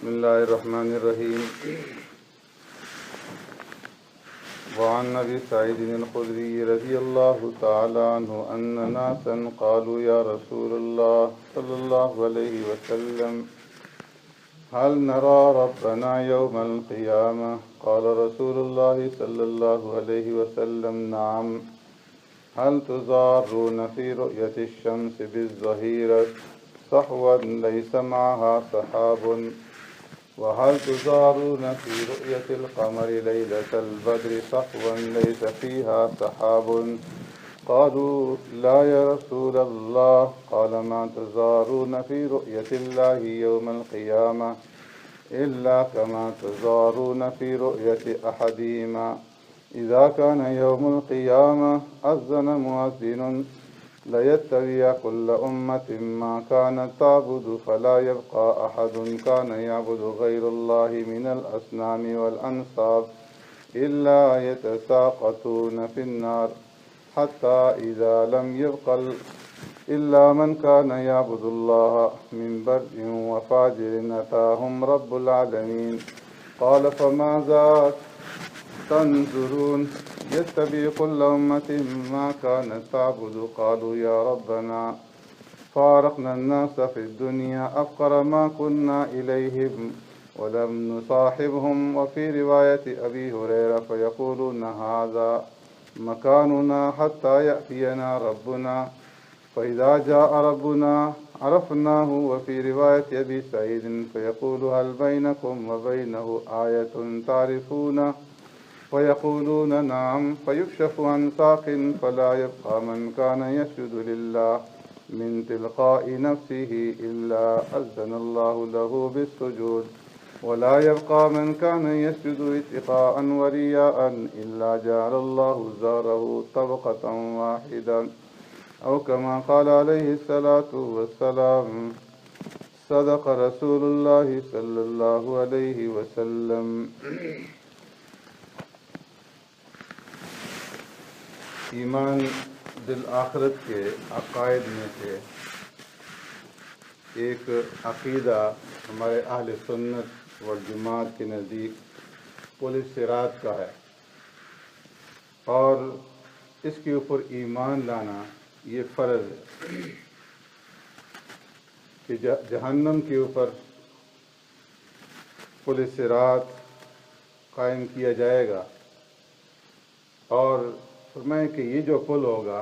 بسم الله الرحمن الرحيم. وعن أبي سعيد الخدري رضي الله تعالى عنه أن ناسا قالوا يا رسول الله صلى الله عليه وسلم هل نرى ربنا يوم القيامة؟ قال رسول الله صلى الله عليه وسلم نعم. هل تضارون في رؤية الشمس بالظهيرة صحوا ليس معها سحاب؟ وهل تضارون في رؤية القمر ليلة البدر صحوا ليس فيها سحاب؟ قالوا لا يا رسول الله. قال ما تضارون في رؤية الله يوم القيامة إلا كما تضارون في رؤية أحدهما إذا كان يوم القيامة أذن مؤذن ليتبع كل أمة ما كانت تعبد فلا يبقى أحد كان يعبد غير الله من الأصنام والأنصاب إلا يتساقطون في النار حتى إذا لم يبق إلا من كان يعبد الله من بر وفاجر أتاهم رب العالمين. قال فماذا تنظرون؟ يتبع كل أمة ما كانت تعبد. قالوا يا ربنا فارقنا الناس في الدنيا أفقر ما كنا إليهم ولم نصاحبهم. وفي رواية أبي هريرة فيقولون هذا مكاننا حتى يأتينا ربنا فإذا جاء ربنا عرفناه. وفي رواية أبي سعيد فيقول هل بينكم وبينه آية تعرفون؟ فيقولون نعم. فيكشف عن ساق فلا يبقى من كان يسجد لله من تلقاء نفسه إلا أذن الله له بالسجود ولا يبقى من كان يسجد اتقاء ورياء إلا جعل الله زاره طبقة واحدة أو كما قال عليه الصلاة والسلام. صدق رسول الله صلی اللہ علیہ وسلم. ایمان بالآخرت کے عقائد میں سے ایک عقیدہ ہمارے اہل سنت والجماعت کے نزدیک پل صراط کا ہے، اور اس کے اوپر ایمان لانا یہ فرض ہے کہ جہنم کے اوپر پل صراط قائم کیا جائے گا، اور فرمائیں کہ یہ جو پل ہوگا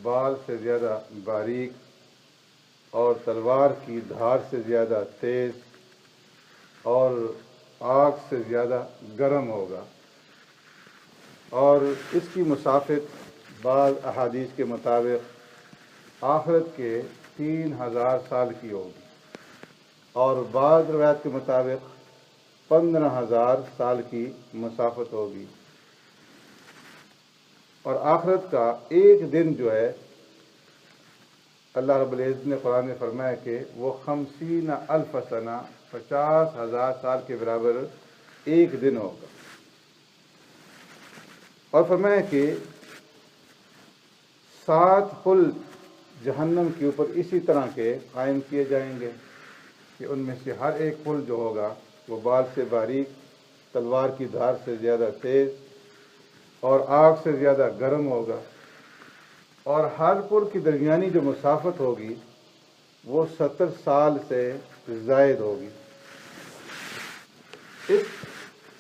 بال سے زیادہ باریک اور تلوار کی دھار سے زیادہ تیز اور آگ سے زیادہ گرم ہوگا، اور اس کی مسافت بعض احادیث کے مطابق آخرت کے 3000 سال کی ہوگی، اور بعض روایت کے مطابق 15000 سال کی مسافت ہوگی. اور آخرت کا ایک دن جو ہے اللہ رب العزت نے قرآن میں فرمایا کہ وہ 50,000 سنہ 50,000 سال کے برابر ایک دن ہوگا، اور فرمایا کہ 7 پل جہنم کے اوپر اسی طرح کے قائم کیے جائیں گے کہ ان میں سے ہر ایک پل جو ہوگا وہ بال سے باریک، تلوار کی دھار سے زیادہ تیز اور آگ سے زیادہ گرم ہوگا، اور ہر پل کی درمیانی جو مسافت ہوگی وہ 70 سال سے زائد ہوگی. اس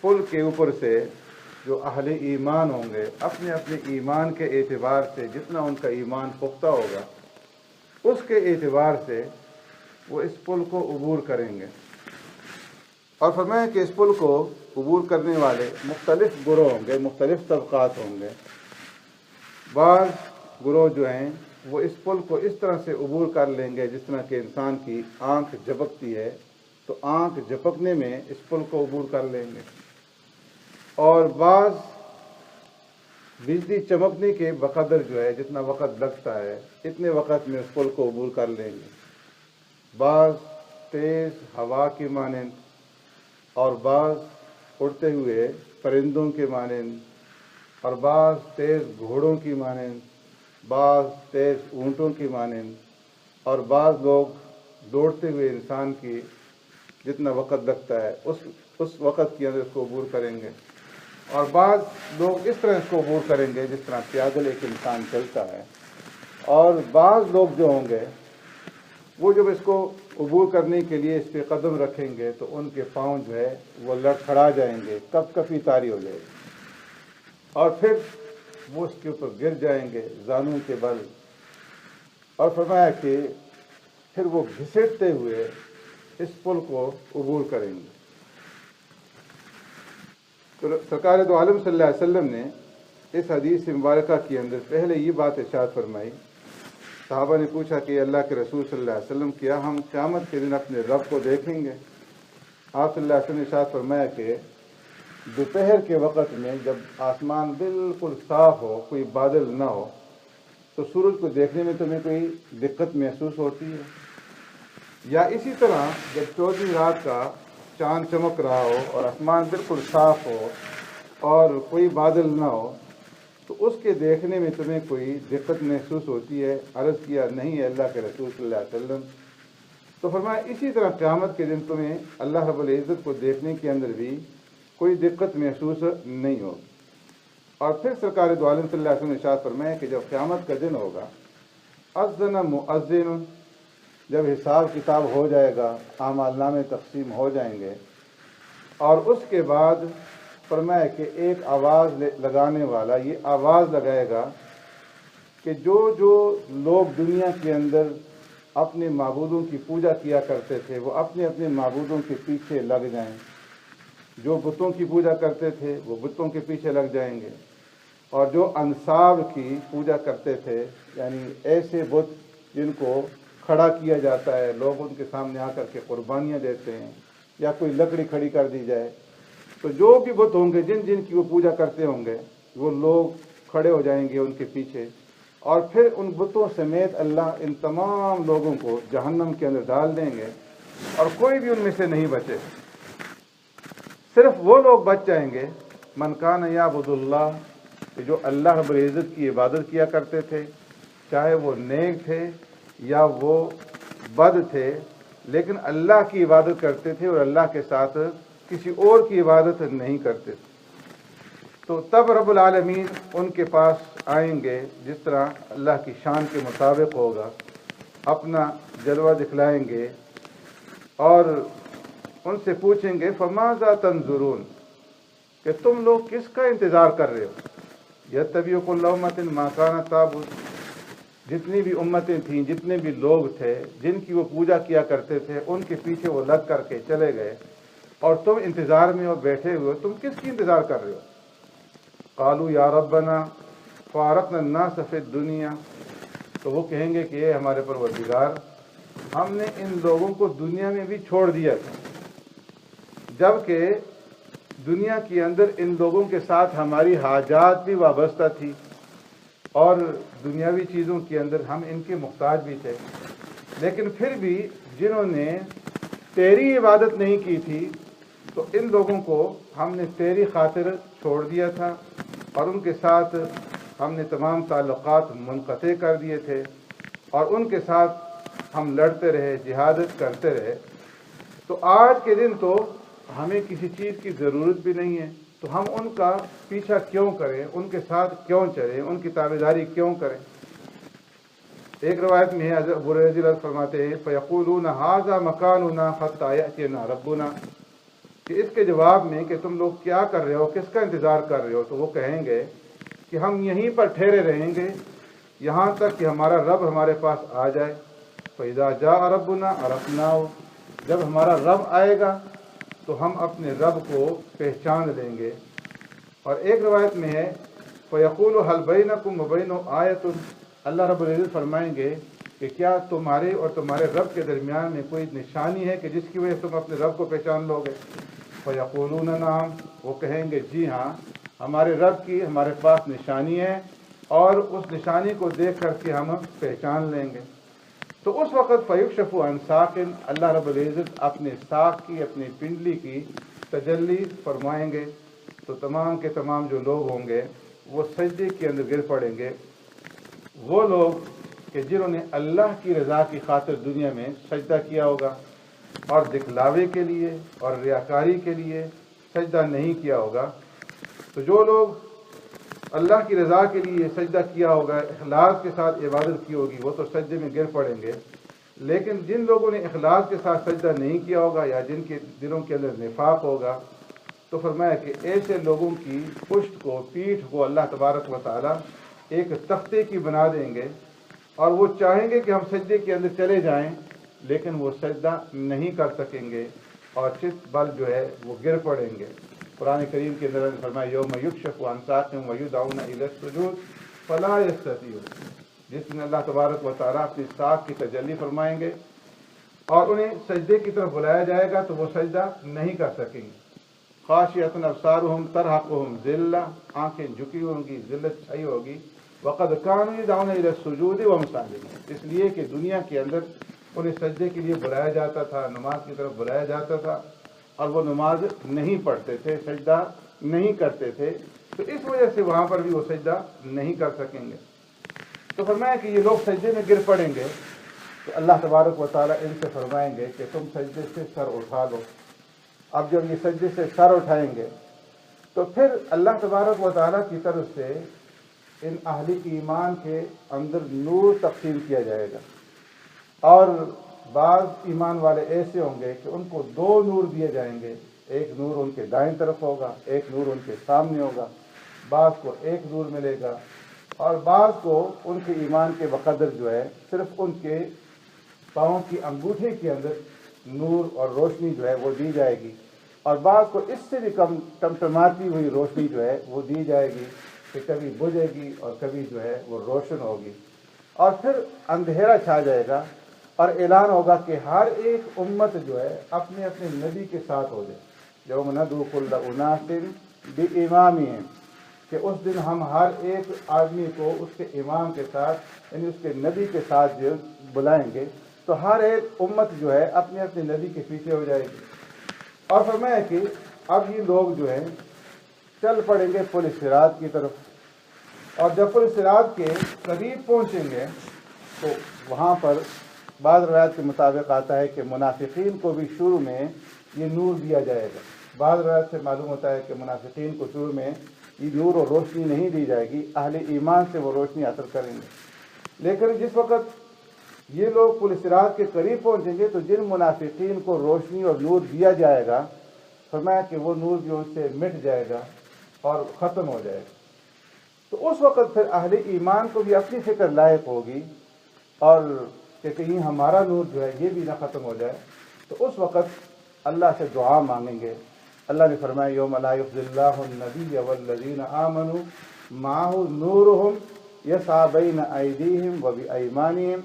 پل کے اوپر سے جو اہل ایمان ہوں گے اپنے اپنے ایمان کے اعتبار سے جتنا ان کا ایمان پختہ ہوگا اس کے اعتبار سے وہ اس پل کو عبور کریں گے. اور فرمایا کہ اس پل کو عبور کرنے والے مختلف گروہ ہوں گے، مختلف طبقات ہوں گے. بعض گروہ جو ہیں وہ اس پل کو اس طرح سے عبور کر لیں گے جس طرح کہ انسان کی آنکھ جھپکتی ہے تو آنکھ جھپکنے میں اس پل کو عبور کر لیں گے، اور بعض بجلی چمکنے کے بقدر جو ہے جتنا وقت لگتا ہے اتنے وقت میں اس پل کو عبور کر لیں گے. بعض تیز ہوا کی مانند، اور بعض اڑتے ہوئے پرندوں کے مانند، اور بعض تیز گھوڑوں کی مانند، بعض تیز اونٹوں کی مانند، اور بعض لوگ دوڑتے ہوئے انسان کی جتنا وقت لگتا ہے اس وقت کے اندر اس کو عبور کریں گے، اور بعض لوگ اس طرح اس کو عبور کریں گے جس طرح پیدل ایک انسان چلتا ہے، اور بعض لوگ جو ہوں گے وہ جب اس کو عبور کرنے کے لیے اس پہ قدم رکھیں گے تو ان کے پاؤں جو ہے وہ لڑکھڑا جائیں گے، کپ کپی طاری ہو جائے گی، اور پھر وہ اس کے اوپر گر جائیں گے زانوں کے بل، اور فرمایا کہ پھر وہ گھسیٹتے ہوئے اس پل کو عبور کریں گے۔ تو سرکار دو عالم صلی اللہ علیہ وسلم نے اس حدیث مبارکہ کے اندر پہلے یہ بات ارشاد فرمائی۔ صحابہ نے پوچھا کہ اللہ کے رسول صلی اللہ علیہ وسلم کیا ہم قیامت کے دن اپنے رب کو دیکھیں گے؟ آپ صلی اللہ علیہ وسلم نے ارشاد فرمایا کہ دوپہر کے وقت میں جب آسمان بالکل صاف ہو، کوئی بادل نہ ہو، تو سورج کو دیکھنے میں تمہیں کوئی دقت محسوس ہوتی ہے؟ یا اسی طرح جب 14ویں رات کا چاند چمک رہا ہو اور آسمان بالکل صاف ہو اور کوئی بادل نہ ہو تو اس کے دیکھنے میں تمہیں کوئی دقت محسوس ہوتی ہے؟ عرض کیا نہیں ہے اللہ کے رسول صلی اللہ علیہ وسلم۔ تو فرمایا اسی طرح قیامت کے دن تمہیں اللہ رب العزت کو دیکھنے کے اندر بھی کوئی دقت محسوس نہیں ہوگی۔ اور پھر سرکار دو عالم صلی اللہ علیہ وسلم نے ارشاد فرمایا کہ جب قیامت کا دن ہوگا، اذن مؤذن، جب حساب کتاب ہو جائے گا، اعمال نامے تقسیم ہو جائیں گے، اور اس کے بعد فرمایا کہ ایک آواز لگانے والا یہ آواز لگائے گا کہ جو لوگ دنیا کے اندر اپنے معبودوں کی پوجا کیا کرتے تھے وہ اپنے اپنے معبودوں کے پیچھے لگ جائیں، جو بتوں کی پوجا کرتے تھے وہ بتوں کے پیچھے لگ جائیں گے، اور جو انصاب کی پوجا کرتے تھے یعنی ایسے بت جن کو کھڑا کیا جاتا ہے، لوگ ان کے سامنے آ کر کے قربانیاں دیتے ہیں یا کوئی لکڑی کھڑی کر دی جائے، تو جو بھی بت ہوں گے جن کی وہ پوجا کرتے ہوں گے وہ لوگ کھڑے ہو جائیں گے ان کے پیچھے، اور پھر ان بتوں سمیت اللہ ان تمام لوگوں کو جہنم کے اندر ڈال دیں گے، اور کوئی بھی ان میں سے نہیں بچے، صرف وہ لوگ بچ جائیں گے من کان یعبد اللہ، کہ جو اللہ رب العزت کی عبادت کیا کرتے تھے، چاہے وہ نیک تھے یا وہ بد تھے، لیکن اللہ کی عبادت کرتے تھے اور اللہ کے ساتھ کسی اور کی عبادت نہیں کرتے تھے۔ تو تب رب العالمین ان کے پاس آئیں گے، جس طرح اللہ کی شان کے مطابق ہوگا، اپنا جلوہ دکھلائیں گے اور ان سے پوچھیں گے فماذا تنظرون، کہ تم لوگ کس کا انتظار کر رہے ہو؟ یتبع کل امۃ ما کانت تعبد، جتنی بھی امتیں تھیں، جتنے بھی لوگ تھے جن کی وہ پوجا کیا کرتے تھے ان کے پیچھے وہ لگ کر کے چلے گئے، اور تم انتظار میں ہو، بیٹھے ہوئے، تم کس کی انتظار کر رہے ہو؟ قالوا یا ربنا فارقنا الناس فی الدنیا، تو وہ کہیں گے کہ اے ہمارے پروردگار، ہم نے ان لوگوں کو دنیا میں بھی چھوڑ دیا تھا، جبکہ دنیا کے اندر ان لوگوں کے ساتھ ہماری حاجات بھی وابستہ تھی اور دنیاوی چیزوں کے اندر ہم ان کے محتاج بھی تھے، لیکن پھر بھی جنہوں نے تیری عبادت نہیں کی تھی تو ان لوگوں کو ہم نے تیری خاطر چھوڑ دیا تھا، اور ان کے ساتھ ہم نے تمام تعلقات منقطع کر دیے تھے، اور ان کے ساتھ ہم لڑتے رہے، جہاد کرتے رہے۔ تو آج کے دن تو ہمیں کسی چیز کی ضرورت بھی نہیں ہے، تو ہم ان کا پیچھا کیوں کریں، ان کے ساتھ کیوں چلیں، ان کی تابعداری کیوں کریں؟ ایک روایت میں ہے، حضرت ابو ہریرہ رضی اللہ عنہ فرماتے ہیں فیقولون ھذا مکاننا حتی یأتینا ربنا، کہ اس کے جواب میں کہ تم لوگ کیا کر رہے ہو، کس کا انتظار کر رہے ہو، تو وہ کہیں گے کہ ہم یہیں پر ٹھہرے رہیں گے یہاں تک کہ ہمارا رب ہمارے پاس آ جائے۔ فَإِذَا جَاءَ رَبُّنَا عَرَفْنَاهُ، جب ہمارا رب آئے گا تو ہم اپنے رب کو پہچان لیں گے۔ اور ایک روایت میں ہے فَيَقُولُ هَلْ بَيْنَكُمْ وَبَيْنَهُ آیَةٌ، اللہ رب العزت فرمائیں گے کہ کیا تمہارے اور تمہارے رب کے درمیان میں کوئی نشانی ہے کہ جس کی وجہ سے تم اپنے رب کو پہچان لو گے؟ فَيَقُولُونَ نَعَمْ، وہ کہیں گے جی ہاں، ہمارے رب کی ہمارے پاس نشانی ہے اور اس نشانی کو دیکھ کر کے ہم پہچان لیں گے۔ تو اس وقت فَيُكْشَفُ عَنْ سَاقٍ، اللہ رب العزت اپنے ساق کی، اپنی پنڈلی کی تجلی فرمائیں گے، تو تمام کے تمام جو لوگ ہوں گے وہ سجدے کے اندر گر پڑیں گے، وہ لوگ کہ جنہوں نے اللہ کی رضا کی خاطر دنیا میں سجدہ کیا ہوگا، اور دکھلاوے کے لیے اور ریاکاری کے لیے سجدہ نہیں کیا ہوگا، تو جو لوگ اللہ کی رضا کے لیے سجدہ کیا ہوگا، اخلاص کے ساتھ عبادت کی ہوگی، وہ تو سجدے میں گر پڑیں گے۔ لیکن جن لوگوں نے اخلاص کے ساتھ سجدہ نہیں کیا ہوگا یا جن کے دلوں کے اندر نفاق ہوگا، تو فرمایا کہ ایسے لوگوں کی پشت کو، پیٹھ کو اللہ تبارک و تعالیٰ ایک تختے کی بنا دیں گے، اور وہ چاہیں گے کہ ہم سجدے کے اندر چلے جائیں، لیکن وہ سجدہ نہیں کر سکیں گے اور چت بل جو ہے وہ گر پڑیں گے۔ قرآن کریم کے اندر فرمایا یوم یکشف عن ساق ویدعون الی السجود فلا یستطیعون، جس میں اللہ تبارک و تعالیٰ اپنی ساق کی تجلی فرمائیں گے اور انہیں سجدے کی طرف بلایا جائے گا تو وہ سجدہ نہیں کر سکیں گے۔ خاشعۃ ابصارہم ترہقہم ذلہ، آنکھیں جھکی ہوں گی، ذلت چھائی ہوگی۔ وقد كانوا يدعون الى السجود وهم سالمون، اس لیے کہ دنیا کے اندر انہیں سجدے کے لیے بلایا جاتا تھا، نماز کی طرف بلایا جاتا تھا، اور وہ نماز نہیں پڑھتے تھے، سجدہ نہیں کرتے تھے، تو اس وجہ سے وہاں پر بھی وہ سجدہ نہیں کر سکیں گے۔ تو فرمایا کہ یہ لوگ سجدے میں گر پڑیں گے، تو اللہ تبارک و تعالیٰ ان سے فرمائیں گے کہ تم سجدے سے سر اٹھا لو۔ اب جب یہ سجدے سے سر اٹھائیں گے تو پھر اللہ تبارک و تعالیٰ کی طرف سے ان اہل ایمان کے اندر نور تقسیم کیا جائے گا، اور بعض ایمان والے ایسے ہوں گے کہ ان کو دو نور دیے جائیں گے، ایک نور ان کے دائیں طرف ہوگا، ایک نور ان کے سامنے ہوگا، بعض کو ایک نور ملے گا، اور بعض کو ان کے ایمان کے بقدر جو ہے صرف ان کے پاؤں کی انگوٹھے کے اندر نور اور روشنی جو ہے وہ دی جائے گی، اور بعض کو اس سے بھی کم ٹمٹماتی ہوئی روشنی جو ہے وہ دی جائے گی کہ کبھی بجھے گی اور کبھی جو ہے وہ روشن ہوگی، اور پھر اندھیرا چھا جائے گا، اور اعلان ہوگا کہ ہر ایک امت جو ہے اپنے اپنے نبی کے ساتھ ہو جائے۔ یوم ندعو کل اناس بامامہم، کہ اس دن ہم ہر ایک آدمی کو اس کے امام کے ساتھ یعنی اس کے نبی کے ساتھ جو بلائیں گے، تو ہر ایک امت جو ہے اپنے اپنے نبی کے پیچھے ہو جائے گی۔ اور فرمایا کہ اب یہ لوگ جو ہیں چل پڑیں گے پل صراط کی طرف، اور جب پل صراط کے قریب پہنچیں گے تو وہاں پر بعض روایت کے مطابق آتا ہے کہ منافقین کو بھی شروع میں یہ نور دیا جائے گا۔ بعض روایت سے معلوم ہوتا ہے کہ منافقین کو شروع میں یہ نور اور روشنی نہیں دی جائے گی، اہل ایمان سے وہ روشنی حاصل کریں گے۔ لیکن جس وقت یہ لوگ پل صراط کے قریب پہنچیں گے تو جن منافقین کو روشنی اور نور دیا جائے گا، فرمایا کہ وہ نور جو ان سے مٹ جائے گا اور ختم ہو جائے گا۔ تو اس وقت پھر اہل ایمان کو بھی اپنی فکر لائق ہوگی، اور کہ کہیں ہمارا نور جو ہے یہ بھی نہ ختم ہو جائے، تو اس وقت اللہ سے دعا مانگیں گے۔ اللہ نے فرمایا یوم لا یخزی اللہ النبی والذین آمنوا معہ نورہم یسعی بین ایدیہم وبایمانہم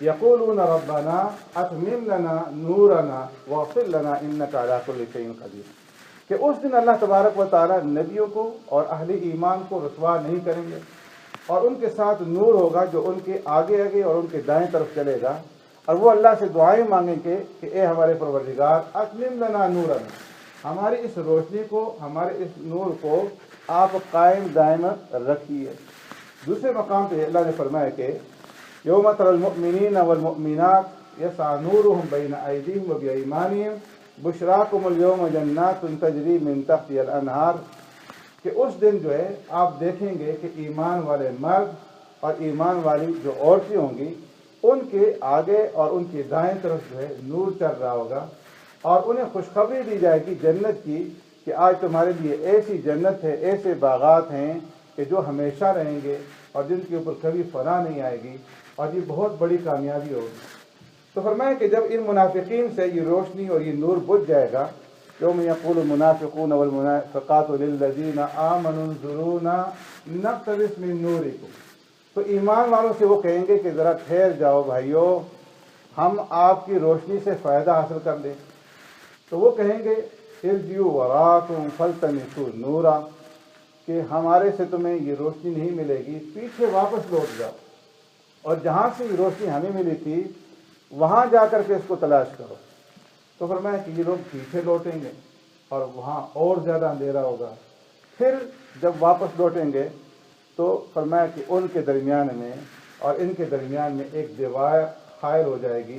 یقولون ربنا اتمم لنا نورنا واغفر لنا انک علی کل شیء قدیر، کہ اس دن اللہ تبارک و تعالیٰ نبیوں کو اور اہل ایمان کو رسوا نہیں کریں گے، اور ان کے ساتھ نور ہوگا جو ان کے آگے آگے اور ان کے دائیں طرف چلے گا، اور وہ اللہ سے دعائیں مانگیں گے کہ اے ہمارے پروردگار اتمم لنا نورنا، ہماری اس روشنی کو، ہمارے اس نور کو آپ قائم دائم رکھیے۔ دوسرے مقام پہ اللہ نے فرمایا کہ یوم تری المؤمنین والمؤمنات یسعی نورہم بین ایدیہم وبایمانہم بشراکم اليوم جنات تجری من تحتہا الانہار، کہ اس دن جو ہے آپ دیکھیں گے کہ ایمان والے مرد اور ایمان والی جو عورتیں ہوں گی، ان کے آگے اور ان کی دائیں طرف جو ہے نور چل رہا ہوگا، اور انہیں خوشخبری دی جائے گی جنت کی کہ آج تمہارے لیے ایسی جنت ہے، ایسے باغات ہیں کہ جو ہمیشہ رہیں گے اور جن کے اوپر کبھی فنا نہیں آئے گی، اور یہ بہت بڑی کامیابی ہوگی۔ تو فرمایا کہ جب ان منافقین سے یہ روشنی اور یہ نور بجھ جائے گا، یوم یقول المنافقون والمنافقات للذین آمنوا انظرونا نقتبس من نورکم، تو ایمان والوں سے وہ کہیں گے کہ ذرا ٹھہر جاؤ بھائیو، ہم آپ کی روشنی سے فائدہ حاصل کر لیں۔ تو وہ کہیں گے ارجعوا وراءکم فالتمسوا نورا، کہ ہمارے سے تمہیں یہ روشنی نہیں ملے گی، پیچھے واپس لوٹ جاؤ، اور جہاں سے یہ روشنی ہمیں ملی تھی وہاں جا کر کے اس کو تلاش کرو۔ تو فرمایا کہ یہ لوگ پیچھے لوٹیں گے اور وہاں اور زیادہ اندھیرا ہوگا۔ پھر جب واپس لوٹیں گے تو فرمایا کہ ان کے درمیان میں اور ان کے درمیان میں ایک دیوار حائل ہو جائے گی،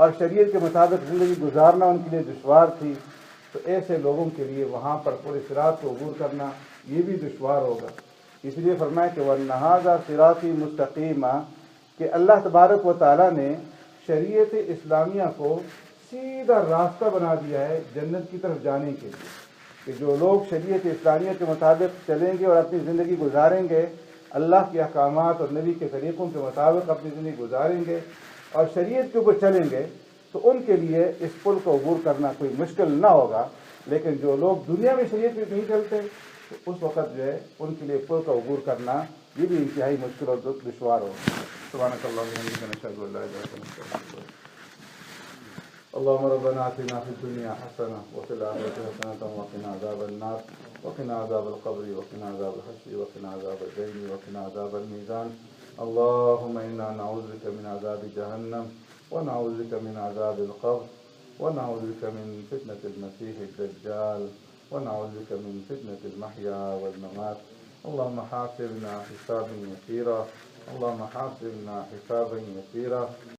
اور شریعت کے مطابق زندگی گزارنا ان کے لیے دشوار تھی، تو ایسے لوگوں کے لیے وہاں پر پورے صراط کو عبور کرنا یہ بھی دشوار ہوگا۔ اس لیے فرمایا کہ وَأَنَّ صِرَاطِي مُسْتَقِيمًا، کہ اللہ تبارک و تعالیٰ نے شریعت اسلامیہ کو سیدھا راستہ بنا دیا ہے جنت کی طرف جانے کے لیے، کہ جو لوگ شریعت اسلامیہ کے مطابق چلیں گے اور اپنی زندگی گزاریں گے، اللہ کے احکامات اور نبی کے طریقوں کے مطابق اپنی زندگی گزاریں گے اور شریعت کے اوپر چلیں گے، تو ان کے لیے اس پل کو عبور کرنا کوئی مشکل نہ ہوگا۔ لیکن جو لوگ دنیا میں شریعت پہ نہیں چلتے، تو اس وقت جو ہے ان کے لیے پل کا عبور کرنا یہ بھی انتہائی مشکل اور دشوار ہوگا۔ سبحانک اللہم و بحمدک، نشہد ان لا الہ الا انت، نستغفرک۔ اللهم ربنا آتنا في الدنيا حسنة وفي الآخرة حسنة وقنا عذاب النار وقنا عذاب القبر وقنا عذاب الحشر وقنا عذاب الدين وقنا عذاب الميزان. اللهم إنا نعوذ بك من عذاب جهنم ونعوذ بك من عذاب القبر ونعوذ بك من فتنة المسيح الدجال ونعوذ بك من فتنة المحيا والممات. اللهم حاسبنا حسابا يسيرا، اللهم حاسبنا حسابا يسيرا.